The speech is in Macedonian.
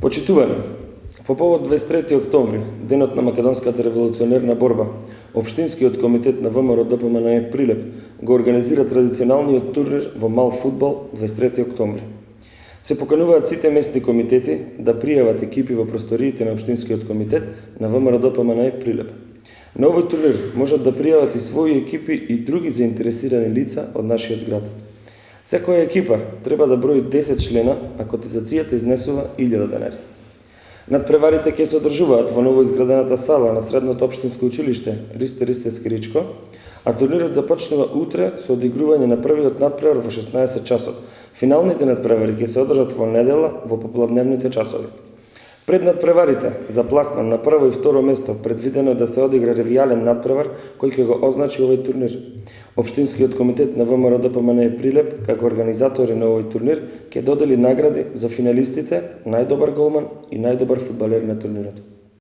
Почитувани, по повод 23 октомври, денот на македонската револуционерна борба, Општинскиот комитет на ВМРО ДПМНЕ Прилеп го организира традиционалниот турнир во мал фудбал 23 октомври. Се покануваат сите местни комитети да пријават екипи во просториите на Општинскиот комитет на ВМРО ДПМНЕ Прилеп. На овој турнир можат да пријават и своји екипи и други заинтересирани лица од нашиот град. Секоја екипа треба да брои 10 члена, а котизацијата изнесува 1000 денари. Надпреварите ќе се одржуваат во новоизградената сала на Средното општинско училиште Ристе Ристевски Ричко, а турнирот започнува утре со одигрување на првиот надпревар во 16 часот. Финалните надпревари ќе се одржат во недела во попладневните часови. Пред надпреварите за пласман на прво и второ место предвидено е да се одигра ревијален надпревар кој ќе го означи овој турнир. Општинскиот комитет на ВМРО ДПМНЕ Прилеп, како организатори на овој турнир, ќе додели награди за финалистите, најдобар голман и најдобар фудбалер на турнирот.